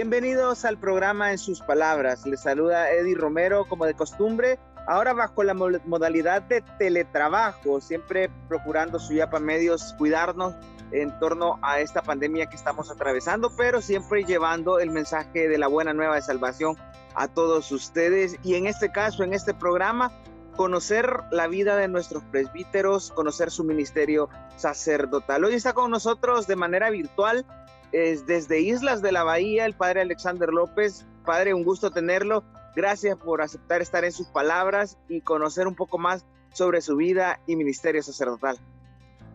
Bienvenidos al programa En sus Palabras. Les saluda Eddie Romero, como de costumbre, ahora bajo la modalidad de teletrabajo, siempre procurando Suyapa Medios cuidarnos en torno a esta pandemia que estamos atravesando, pero siempre llevando el mensaje de la buena nueva de salvación a todos ustedes. Y en este caso, en este programa, conocer la vida de nuestros presbíteros, conocer su ministerio sacerdotal. Hoy está con nosotros de manera virtual, desde Islas de la Bahía, el padre Alexander López. Padre, un gusto tenerlo. Gracias por aceptar estar en sus palabras y conocer un poco más sobre su vida y ministerio sacerdotal.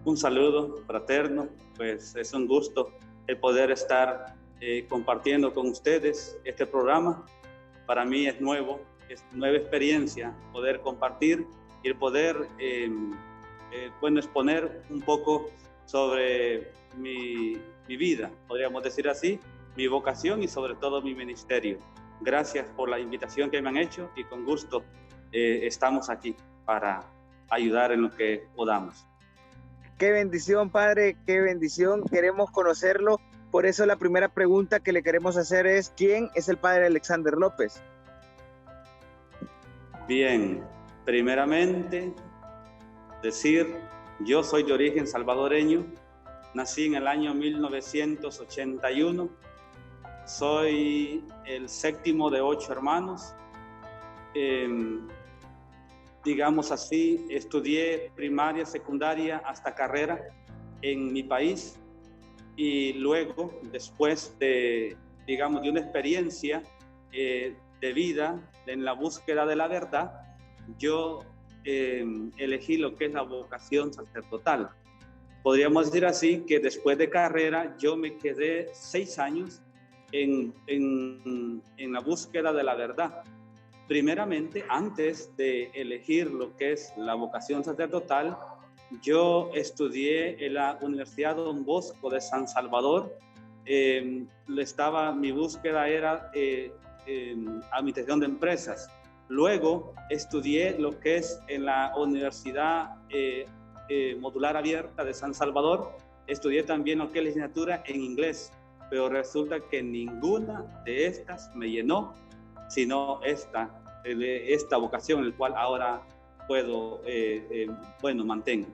Un saludo fraterno, pues es un gusto el poder estar compartiendo con ustedes este programa. Para mí es nuevo, es nueva experiencia poder compartir y el poder exponer un poco sobre mi vida, podríamos decir así, mi vocación y sobre todo mi ministerio. Gracias por la invitación que me han hecho y con gusto estamos aquí para ayudar en lo que podamos. Qué bendición, padre, qué bendición. Queremos conocerlo. Por eso la primera pregunta que le queremos hacer es, ¿quién es el padre Alexander López? Bien, primeramente decir, yo soy de origen salvadoreño, nací en el año 1981, soy el séptimo de 8 hermanos. Digamos así, estudié primaria, secundaria hasta carrera en mi país y luego, después de una experiencia de vida en la búsqueda de la verdad, yo elegí lo que es la vocación sacerdotal. Podríamos decir así que después de carrera yo me quedé 6 años en la búsqueda de la verdad. Primeramente, antes de elegir lo que es la vocación sacerdotal, yo estudié en la Universidad Don Bosco de San Salvador. Mi búsqueda era administración de empresas. Luego estudié lo que es en la Universidad Modular Abierta de San Salvador. Estudié también lo que es licenciatura en inglés, pero resulta que ninguna de estas me llenó, sino esta vocación, el cual ahora mantengo.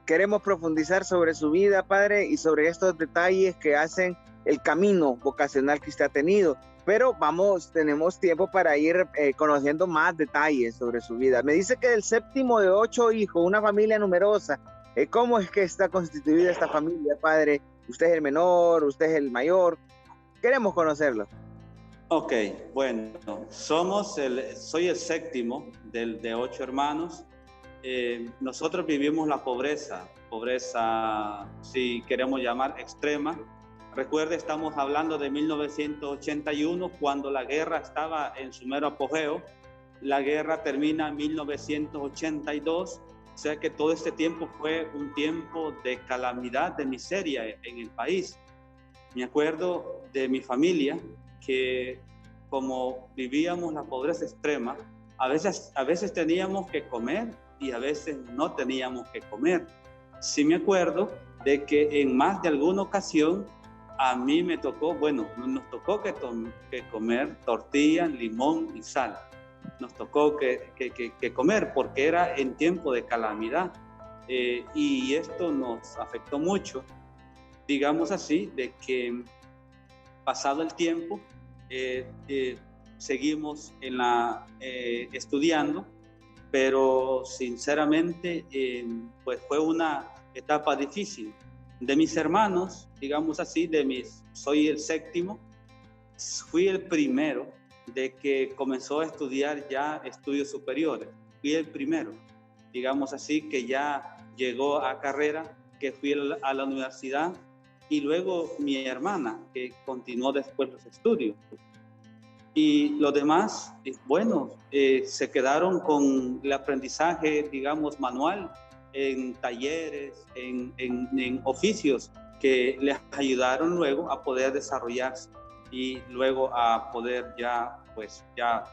Queremos profundizar sobre su vida, padre, y sobre estos detalles que hacen el camino vocacional que usted ha tenido. Pero tenemos tiempo para ir conociendo más detalles sobre su vida. Me dice que el séptimo de 8 hijos, una familia numerosa. ¿Cómo es que está constituida esta familia, padre? ¿Usted es el menor? ¿Usted es el mayor? Queremos conocerlo. Ok, bueno, soy el séptimo de 8 hermanos. Nosotros vivimos la pobreza, si queremos llamar extrema. Recuerde, estamos hablando de 1981, cuando la guerra estaba en su mero apogeo. La guerra termina en 1982, o sea que todo este tiempo fue un tiempo de calamidad, de miseria en el país. Me acuerdo de mi familia, que como vivíamos la pobreza extrema, a veces teníamos que comer y a veces no teníamos que comer. Sí me acuerdo de que en más de alguna ocasión a mí nos tocó que comer tortilla, limón y sal. Nos tocó que comer porque era en tiempo de calamidad y esto nos afectó mucho. Digamos así, de que pasado el tiempo, seguimos estudiando, pero sinceramente pues fue una etapa difícil. De mis hermanos, digamos así, soy el séptimo, fui el primero de que comenzó a estudiar ya estudios superiores. Fui el primero, digamos así, que ya llegó a carrera, que fui a la universidad, y luego mi hermana, que continuó después los estudios. Y los demás, se quedaron con el aprendizaje, digamos, manual, en talleres, en oficios que les ayudaron luego a poder desarrollarse y luego a poder ya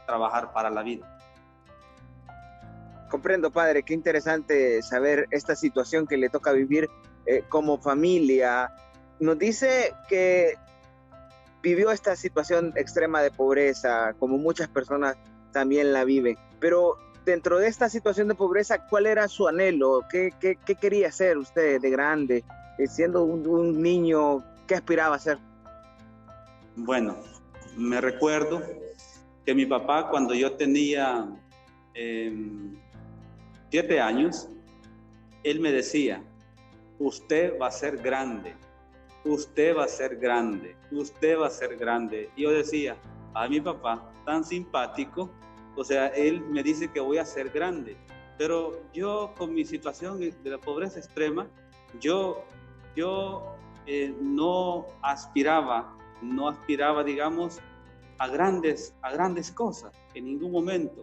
trabajar para la vida. Comprendo, padre, qué interesante saber esta situación que le toca vivir como familia. Nos dice que vivió esta situación extrema de pobreza, como muchas personas también la viven. Pero dentro de esta situación de pobreza, ¿cuál era su anhelo? ¿Qué quería ser usted de grande? Siendo un niño, ¿qué aspiraba a ser? Bueno, me recuerdo que mi papá, cuando yo tenía 7 años, él me decía: usted va a ser grande, usted va a ser grande, usted va a ser grande. Y yo decía, a mi papá, tan simpático, o sea, él me dice que voy a ser grande. Pero yo, con mi situación de la pobreza extrema, yo no aspiraba, digamos, a grandes cosas en ningún momento.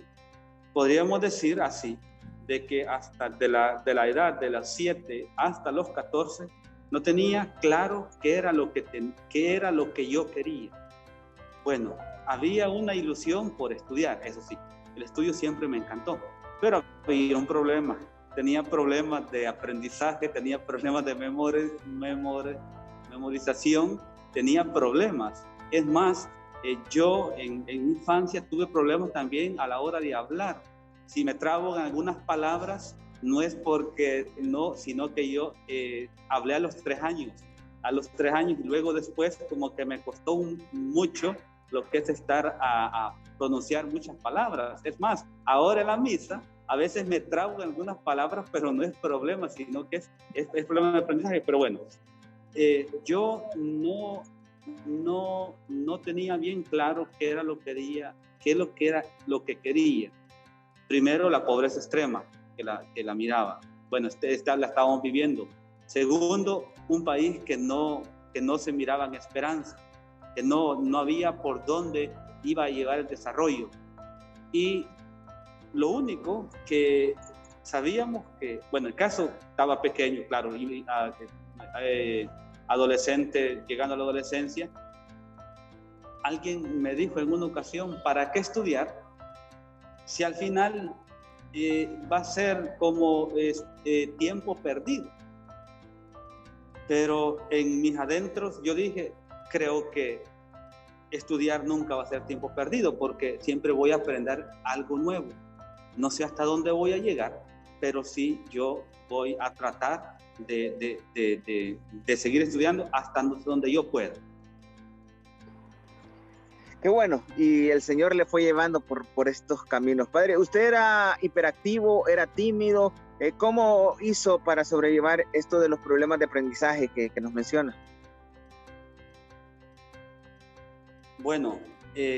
Podríamos decir así, de que hasta de la edad de los 7 hasta los 14, no tenía claro qué era lo que yo quería. Bueno, había una ilusión por estudiar, eso sí, el estudio siempre me encantó, pero había un problema. Tenía problemas de aprendizaje, tenía problemas de memorización, tenía problemas. Es más, yo en mi infancia tuve problemas también a la hora de hablar. Si me trabo en algunas palabras, no es porque no, sino que yo hablé a los 3 años. A los 3 años, y luego después como que me costó mucho lo que es estar a pronunciar muchas palabras. Es más, ahora en la misa, a veces me trabo en algunas palabras, pero no es problema, sino que es problema de aprendizaje. Pero bueno, yo no tenía bien claro qué era lo que quería. Primero, la pobreza extrema, que la miraba. Bueno, la estábamos viviendo. Segundo, un país que no se miraba en esperanza, que no había por dónde iba a llevar el desarrollo. Y lo único que sabíamos que, bueno, el caso estaba pequeño, claro, adolescente, llegando a la adolescencia, alguien me dijo en una ocasión: ¿para qué estudiar si al final va a ser como tiempo perdido? Pero en mis adentros yo dije, creo que estudiar nunca va a ser tiempo perdido, porque siempre voy a aprender algo nuevo. No sé hasta dónde voy a llegar, pero sí yo voy a tratar de seguir estudiando hasta donde yo pueda. Qué bueno, y el Señor le fue llevando por estos caminos. Padre, ¿usted era hiperactivo, era tímido? ¿Cómo hizo para sobrellevar esto de los problemas de aprendizaje que nos menciona? Bueno,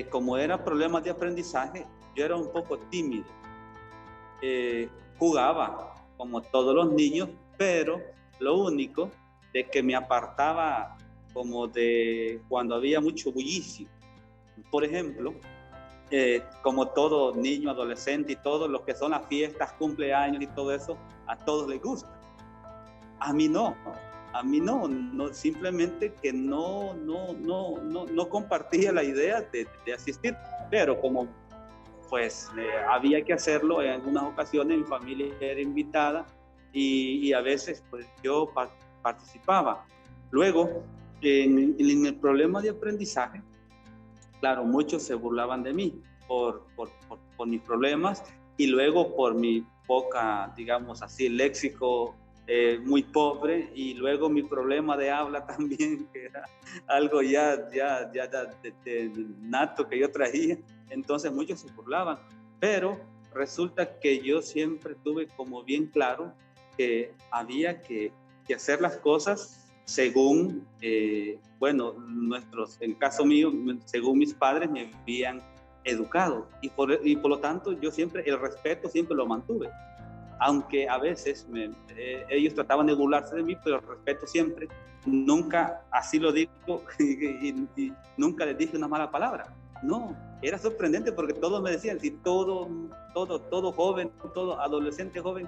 como eran problemas de aprendizaje, yo era un poco tímido. Jugaba como todos los niños, pero lo único de que me apartaba como de cuando había mucho bullicio. Por ejemplo, como todo niño, adolescente y todo lo que son las fiestas, cumpleaños y todo eso, a todos les gusta. A mí no, simplemente que no compartía la idea de asistir, pero como pues había que hacerlo en algunas ocasiones, mi familia era invitada y a veces pues yo participaba. Luego, en el problema de aprendizaje, claro, muchos se burlaban de mí por mis problemas y luego por mi poca, digamos así, léxico muy pobre, y luego mi problema de habla también, que era algo ya de nato que yo traía. Entonces muchos se burlaban, pero resulta que yo siempre tuve como bien claro que había que hacer las cosas según, bueno, en el caso mío, según mis padres me habían educado, y por lo tanto yo siempre, el respeto siempre lo mantuve, aunque a veces ellos trataban de burlarse de mí, pero el respeto siempre, nunca, así lo digo, y nunca les dije una mala palabra. No, era sorprendente porque todos me decían, si todo joven, todo adolescente joven,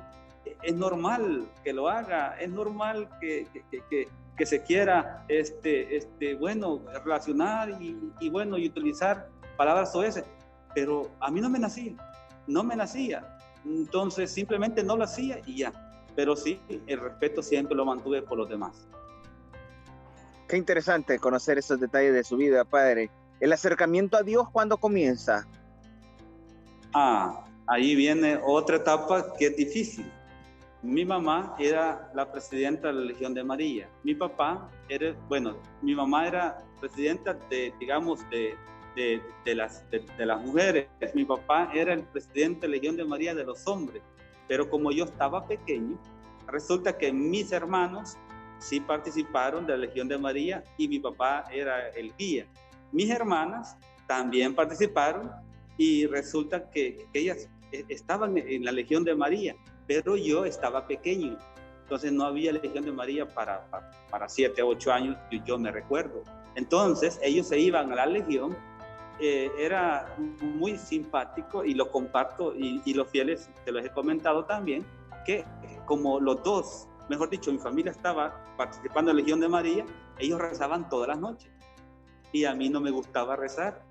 es normal que lo haga, es normal que se quiera, bueno, relacionar y bueno, y utilizar palabras soeces, pero a mí no me nacía, entonces simplemente no lo hacía y ya, pero sí, el respeto siempre lo mantuve por los demás. Qué interesante conocer esos detalles de su vida, padre. ¿El acercamiento a Dios cuándo comienza? Ahí viene otra etapa que es difícil. Mi mamá era la presidenta de la Legión de María. Mi papá era, bueno, mi mamá era presidenta de, digamos, de las mujeres. Mi papá era el presidente de la Legión de María de los hombres. Pero como yo estaba pequeño, resulta que mis hermanos sí participaron de la Legión de María y mi papá era el guía. Mis hermanas también participaron y resulta que ellas estaban en la Legión de María, pero yo estaba pequeño. Entonces no había Legión de María para 7, 8 años, yo me recuerdo. Entonces ellos se iban a la Legión. Era muy simpático y lo comparto, y los fieles te los he comentado también, que como los dos, mejor dicho, mi familia estaba participando en la Legión de María, ellos rezaban todas las noches y a mí no me gustaba rezar,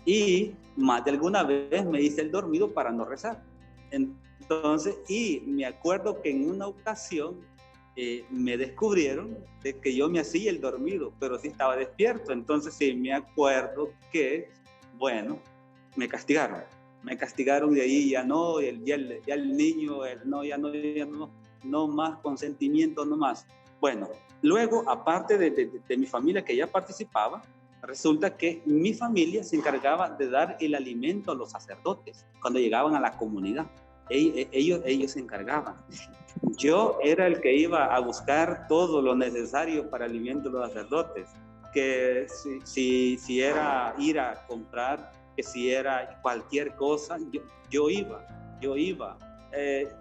y más de alguna vez me hice el dormido para no rezar. Entonces, y me acuerdo que en una ocasión me descubrieron de que yo me hacía el dormido, pero sí estaba despierto. Entonces sí me acuerdo que, bueno, me castigaron y ahí ya no, ya el niño, no más consentimiento, no más. Bueno, luego, aparte de mi familia que ya participaba, resulta que mi familia se encargaba de dar el alimento a los sacerdotes cuando llegaban a la comunidad. Ellos se encargaban. Yo era el que iba a buscar todo lo necesario para el alimento de los sacerdotes, que si era ir a comprar, que si era cualquier cosa, yo iba.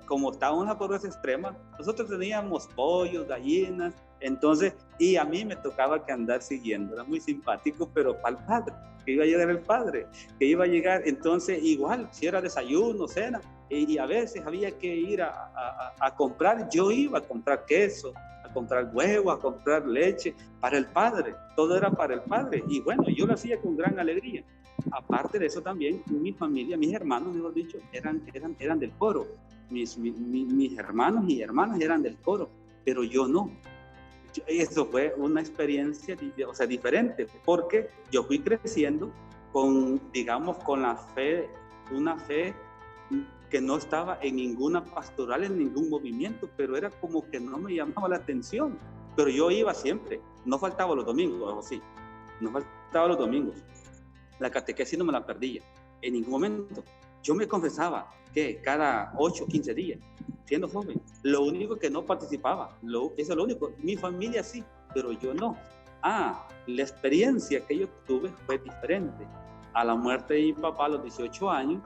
Como estábamos en la pobreza extrema, nosotros teníamos pollos, gallinas, entonces, y a mí me tocaba que andar siguiendo, era muy simpático, pero para el padre, que iba a llegar el padre, que iba a llegar, entonces igual, si era desayuno, cena, y a veces había que ir a comprar, yo iba a comprar queso, a comprar huevo, a comprar leche, para el padre, todo era para el padre, y bueno, yo lo hacía con gran alegría. Aparte de eso también, mi familia, mis hermanos, mejor dicho, eran del coro, mis hermanos y hermanas eran del coro, pero yo no. Eso fue una experiencia, o sea, diferente, porque yo fui creciendo con, digamos, con la fe, una fe que no estaba en ninguna pastoral, en ningún movimiento, pero era como que no me llamaba la atención. Pero yo iba siempre, no faltaba los domingos, o sí, no faltaba los domingos. La catequesis no me la perdía, en ningún momento. Yo me confesaba que cada 8 o 15 días, siendo joven, lo único que no participaba, eso es lo único, mi familia sí, pero yo no. La experiencia que yo tuve fue diferente. A la muerte de mi papá a los 18 años,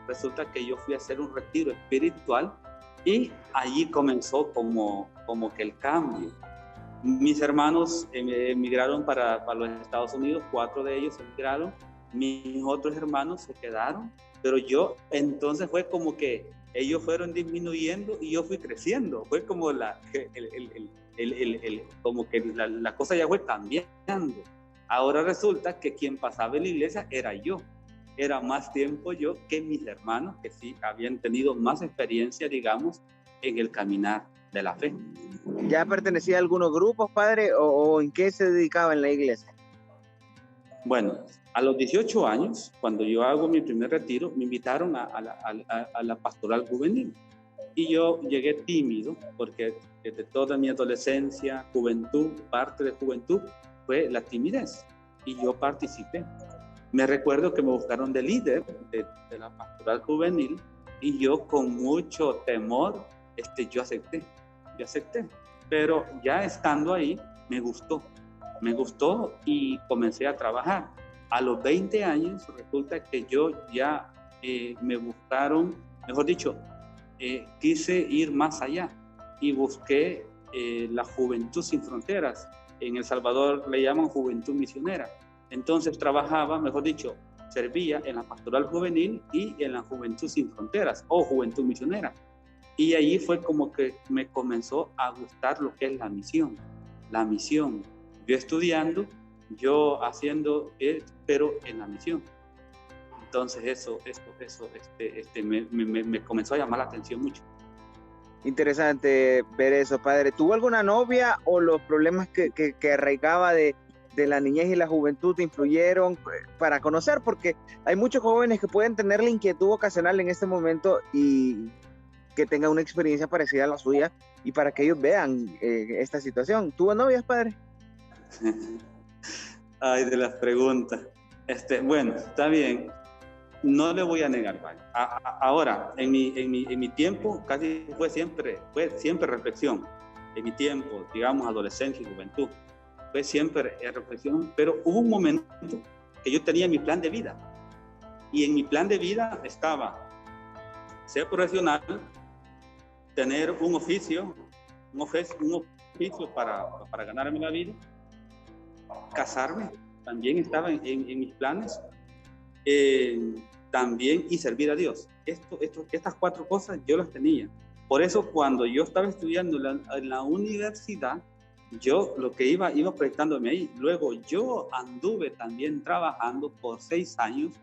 resulta que yo fui a hacer un retiro espiritual y allí comenzó como que el cambio. Mis hermanos emigraron para los Estados Unidos, 4 de ellos emigraron, mis otros hermanos se quedaron, pero yo entonces fue como que ellos fueron disminuyendo y yo fui creciendo, fue como como que la cosa ya fue cambiando. Ahora resulta que quien pasaba en la iglesia era yo. Era más tiempo yo que mis hermanos, que sí habían tenido más experiencia, digamos, en el caminar de la fe. ¿Ya pertenecía a algunos grupos, padre, o en qué se dedicaba en la iglesia? Bueno, a los 18 años, cuando yo hago mi primer retiro, me invitaron a la pastoral juvenil. Y yo llegué tímido, porque desde toda mi adolescencia, juventud, parte de juventud, fue la timidez. Y yo participé. Me recuerdo que me buscaron de líder de la pastoral juvenil y yo con mucho temor, yo acepté. Pero ya estando ahí, me gustó y comencé a trabajar. A los 20 años resulta que yo ya me buscaron, mejor dicho, quise ir más allá y busqué la Juventud Sin Fronteras. En El Salvador le llaman Juventud Misionera. Entonces trabajaba, mejor dicho, servía en la pastoral juvenil y en la Juventud Sin Fronteras o Juventud Misionera. Y allí fue como que me comenzó a gustar lo que es la misión. Yo estudiando, yo haciendo, pero en la misión. Entonces eso me comenzó a llamar la atención mucho. Interesante ver eso, padre. ¿Tuvo alguna novia o los problemas que arraigaba de la niñez y la juventud te influyeron para conocer? Porque hay muchos jóvenes que pueden tener la inquietud ocasional en este momento y que tengan una experiencia parecida a la suya y para que ellos vean esta situación. ¿Tuvo novias, padre? Ay, de las preguntas. Bueno, está bien. No le voy a negar, ¿vale? Ahora, en mi tiempo, casi fue siempre reflexión. En mi tiempo, digamos, adolescencia y juventud, fue siempre reflexión, pero hubo un momento que yo tenía mi plan de vida. Y en mi plan de vida estaba ser profesional, tener un oficio para ganarme la vida, casarme, también estaba en mis planes, también y servir a Dios. Estas 4 cosas yo las tenía. Por eso cuando yo estaba estudiando en la universidad, yo lo que iba proyectándome ahí. Luego yo anduve también trabajando por 6 años.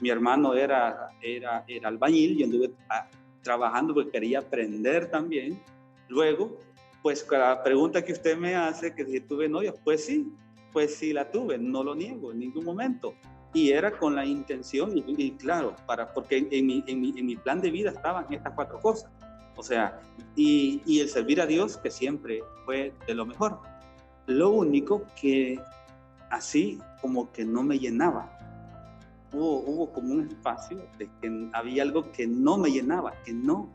Mi hermano era albañil, yo anduve trabajando porque quería aprender también. Luego, pues la pregunta que usted me hace, que si tuve novia, pues sí la tuve, no lo niego en ningún momento. Y era con la intención, y claro, porque en mi plan de vida estaban estas 4 cosas. O sea, y el servir a Dios, que siempre fue de lo mejor. Lo único que así como que no me llenaba. Hubo como un espacio de que había algo que no me llenaba, que no.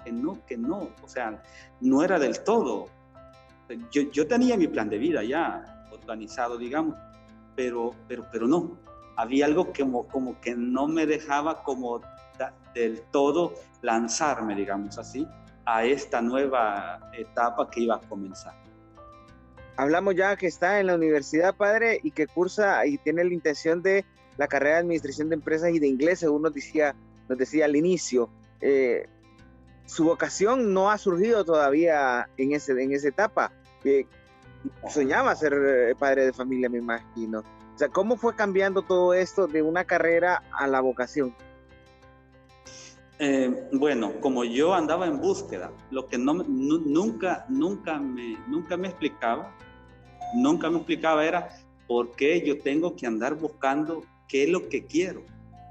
O sea, no era del todo. Yo tenía mi plan de vida ya organizado, digamos, pero no. Había algo como que no me dejaba como del todo lanzarme, digamos así, a esta nueva etapa que iba a comenzar. Hablamos ya que está en la universidad, padre, y que cursa y tiene la intención de la carrera de Administración de Empresas y de Inglés, según nos decía al inicio. Su vocación no ha surgido todavía en esa etapa. Soñaba ser padre de familia, me imagino. O sea, ¿cómo fue cambiando todo esto de una carrera a la vocación? Bueno, como yo andaba en búsqueda, lo que nunca me explicaba era por qué yo tengo que andar buscando qué es lo que quiero.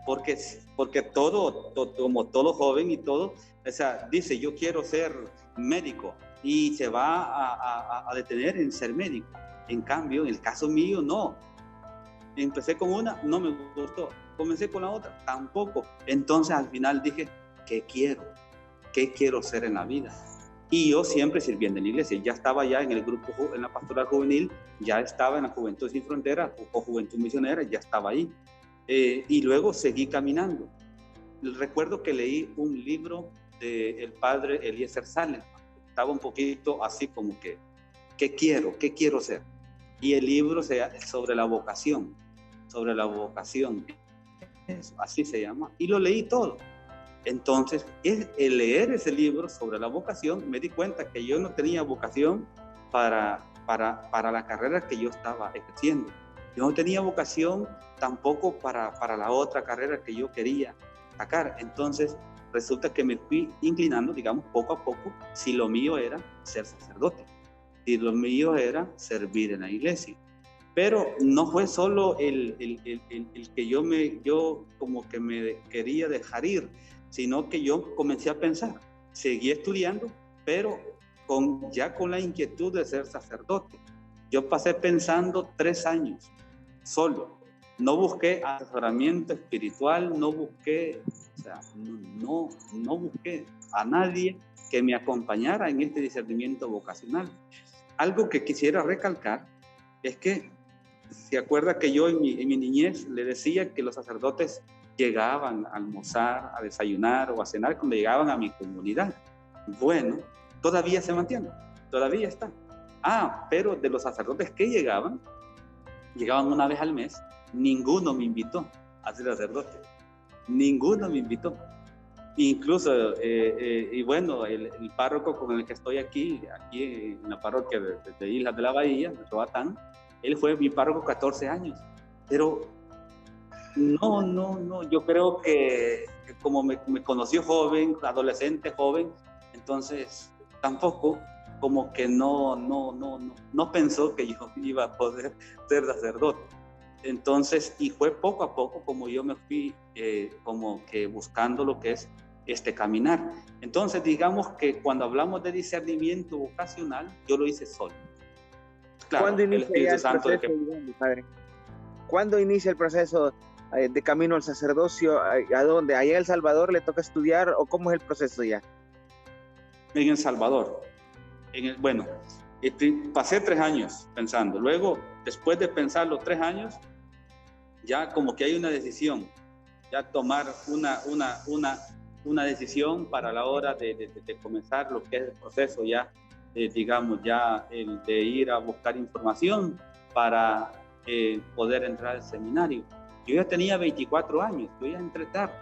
Porque todo, como todo joven y todo, o sea, dice yo quiero ser médico y se va a detener en ser médico. En cambio, en el caso mío, no. Empecé con una, no me gustó. Comencé con la otra, tampoco. Entonces al final dije, ¿qué quiero? ¿Qué quiero ser en la vida? Y yo siempre sirviendo en la iglesia. Ya estaba ya en el grupo, en la pastoral juvenil, ya estaba en la Juventud Sin Fronteras o Juventud Misionera, ya estaba ahí. Y luego seguí caminando. Recuerdo que leí un libro del padre Eliezer Salem. Estaba un poquito así como que, ¿qué quiero ser? Y el libro sobre la vocación, así se llama, y lo leí todo. Entonces, el leer ese libro sobre la vocación, me di cuenta que yo no tenía vocación para la carrera que yo estaba ejerciendo. Yo no tenía vocación tampoco para la otra carrera que yo quería sacar. Entonces, resulta que me fui inclinando, digamos, poco a poco, si lo mío era ser sacerdote, si lo mío era servir en la iglesia. Pero no fue solo el que yo como que me quería dejar ir, sino que yo comencé a pensar, seguí estudiando, pero ya con la inquietud de ser sacerdote. Yo pasé pensando 3 años solo. No busqué asesoramiento espiritual, no busqué a nadie que me acompañara en este discernimiento vocacional. Algo que quisiera recalcar es que se acuerda que yo en mi niñez le decía que los sacerdotes llegaban a almorzar, a desayunar o a cenar cuando llegaban a mi comunidad. Bueno, todavía se mantiene, todavía está. Pero de los sacerdotes que llegaban una vez al mes, ninguno me invitó a ser sacerdote. Ninguno me invitó. Incluso, y bueno, el párroco con el que estoy aquí en la parroquia de Islas de la Bahía, de Roatán, él fue mi párroco 14 años. Pero no, yo creo que como me conoció joven, adolescente, joven, entonces tampoco como que no pensó que yo iba a poder ser sacerdote. Entonces, y fue poco a poco como yo me fui como que buscando lo que es este caminar. Entonces, digamos que cuando hablamos de discernimiento vocacional, yo lo hice solo. Claro, ¿Cuándo el inicia ya Espíritu el Santo proceso, digamos, padre? ¿Cuándo inicia el proceso de camino al sacerdocio? ¿A dónde? ¿Allá en El Salvador le toca estudiar o cómo es el proceso ya? En El Salvador. Bueno, pasé 3 años pensando. Luego, después de pensar los 3 años, ya como que hay una decisión, ya tomar una decisión para la hora de comenzar lo que es el proceso ya, digamos, ya el de ir a buscar información para poder entrar al seminario. Yo ya tenía 24 años, yo ya entré tarde,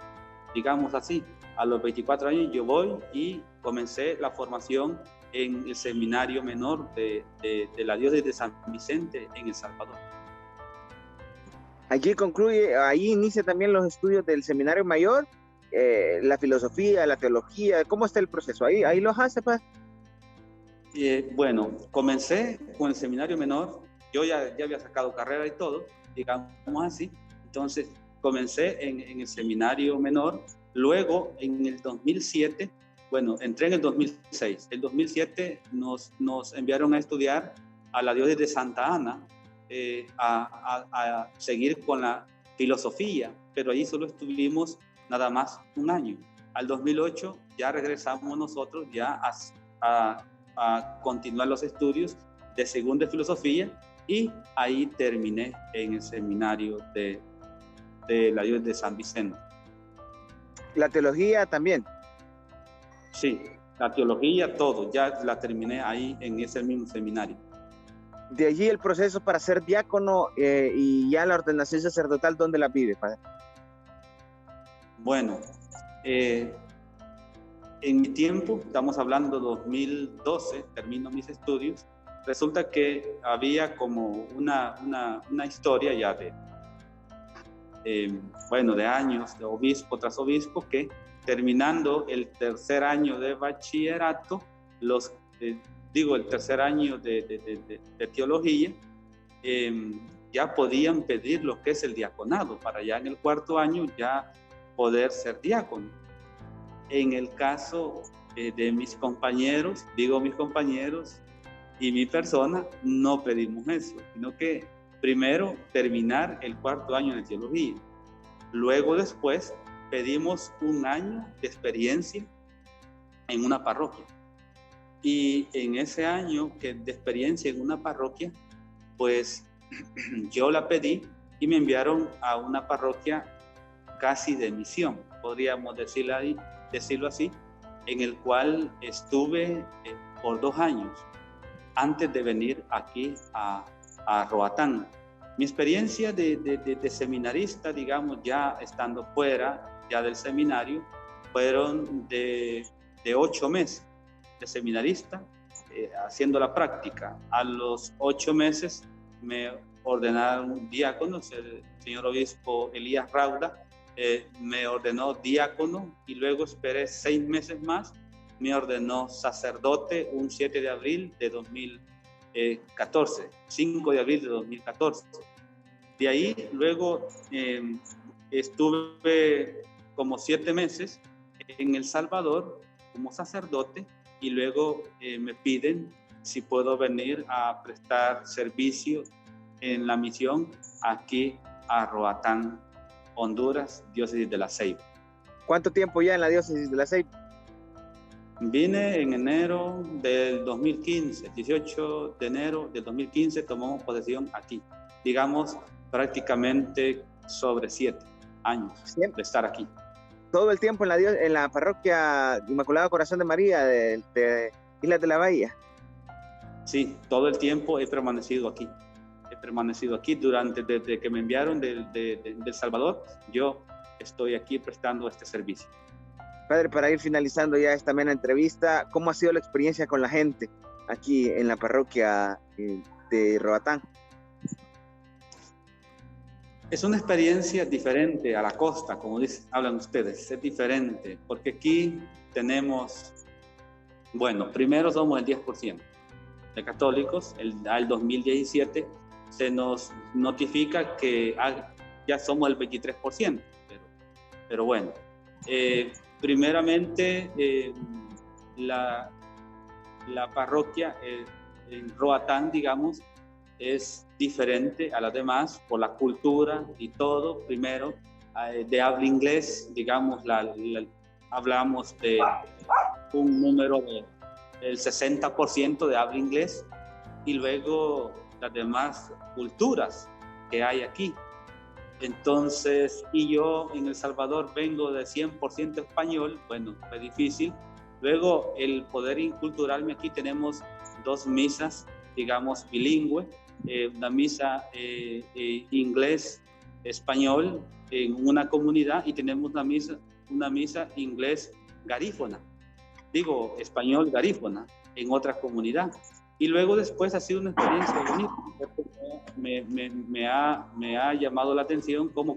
digamos así. A los 24 años yo voy y comencé la formación en el seminario menor de la diócesis de San Vicente en El Salvador. Allí concluye, ahí inicia también los estudios del seminario mayor, la filosofía, la teología. ¿Cómo está el proceso? Ahí los hace, pues. Bueno, comencé con el seminario menor. Yo ya había sacado carrera y todo, digamos así. Entonces, comencé en el seminario menor. Luego, en el 2007, bueno, entré en el 2006. En 2007 nos enviaron a estudiar a la diócesis de Santa Ana, a seguir con la filosofía, pero allí solo estuvimos nada más un año. Al 2008 ya regresamos nosotros ya a continuar los estudios de segunda filosofía, y ahí terminé en el seminario de la diócesis de San Vicente. La teología también. Sí, la teología, todo, ya la terminé ahí en ese mismo seminario. De allí el proceso para ser diácono y ya la ordenación sacerdotal, ¿dónde la vive, padre? Bueno, en mi tiempo, estamos hablando 2012, termino mis estudios, resulta que había como una historia ya de años, de obispo tras obispo, que terminando el tercer año de bachillerato, el tercer año de teología, ya podían pedir lo que es el diaconado, para ya en el cuarto año ya poder ser diácono. En el caso de mis compañeros y mi persona, no pedimos eso, sino que primero terminar el cuarto año de teología. Luego después pedimos un año de experiencia en una parroquia. Y en ese año de experiencia en una parroquia, pues yo la pedí y me enviaron a una parroquia casi de misión, podríamos decirlo así, en el cual estuve por 2 años antes de venir aquí a Roatán. Mi experiencia de seminarista, digamos, ya estando fuera ya del seminario, fueron de 8 meses de seminarista, haciendo la práctica. A los 8 meses me ordenaron diácono, el señor obispo Elías Rauda me ordenó diácono, y luego esperé 6 meses más, me ordenó sacerdote un 7 de abril de 2014, 5 de abril de 2014. De ahí luego estuve como 7 meses en El Salvador como sacerdote, y luego me piden si puedo venir a prestar servicio en la misión aquí a Roatán, Honduras, diócesis de La Ceiba. ¿Cuánto tiempo ya en la diócesis de La Ceiba? Vine en enero del 2015, 18 de enero del 2015 tomamos posesión aquí. Digamos, prácticamente sobre 7 años de estar aquí. Todo el tiempo en la parroquia Inmaculado Corazón de María de Islas de la Bahía. Sí, todo el tiempo he permanecido aquí. Desde que me enviaron de El Salvador, yo estoy aquí prestando este servicio. Padre, para ir finalizando ya esta amena entrevista, ¿cómo ha sido la experiencia con la gente aquí en la parroquia de Roatán? Es una experiencia diferente a la costa, como hablan ustedes, es diferente, porque aquí tenemos Bueno, primero somos el 10% de católicos. Al 2017 se nos notifica que ya somos el 23%. Pero bueno, primeramente la parroquia en Roatán, digamos, es diferente a las demás por la cultura y todo. Primero, de habla inglés, digamos, hablamos de un número del 60% de habla inglés, y luego las demás culturas que hay aquí. Entonces, y yo en El Salvador vengo de 100% español, bueno, fue difícil. Luego, el poder inculturarme aquí, tenemos 2 misas, digamos, bilingüe, una misa inglés-español en una comunidad, y tenemos una misa inglés-garífona, digo, español-garífona en otra comunidad. Y luego después ha sido una experiencia bonita. Me ha llamado la atención cómo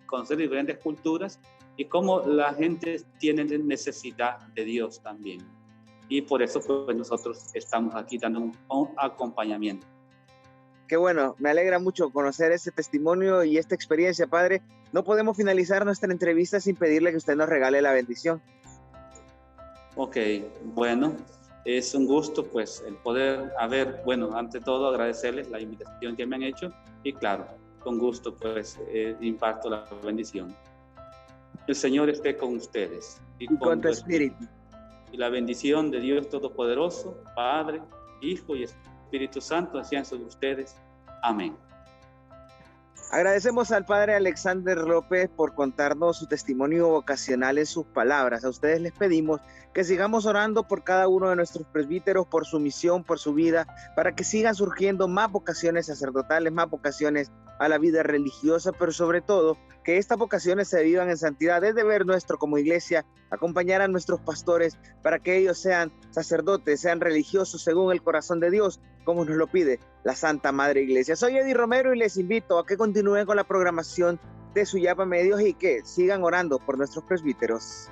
conocer diferentes culturas y cómo la gente tiene necesidad de Dios también. Y por eso pues nosotros estamos aquí dando un acompañamiento. Qué bueno, me alegra mucho conocer ese testimonio y esta experiencia, padre. No podemos finalizar nuestra entrevista sin pedirle que usted nos regale la bendición. Ok, bueno, es un gusto pues el poder bueno, ante todo agradecerles la invitación que me han hecho, y claro, con gusto pues imparto la bendición. El Señor esté con ustedes y con tu espíritu. Y la bendición de Dios Todopoderoso, Padre, Hijo y Espíritu Santo, sean sobre ustedes. Amén. Agradecemos al padre Alexander López por contarnos su testimonio vocacional en sus palabras. A ustedes les pedimos que sigamos orando por cada uno de nuestros presbíteros, por su misión, por su vida, para que sigan surgiendo más vocaciones sacerdotales, más vocaciones a la vida religiosa, pero sobre todo que estas vocaciones se vivan en santidad. Es deber nuestro como iglesia acompañar a nuestros pastores para que ellos sean sacerdotes, sean religiosos según el corazón de Dios, como nos lo pide la Santa Madre Iglesia. Soy Eddie Romero y les invito a que continúen con la programación de Suyapa Medios y que sigan orando por nuestros presbíteros.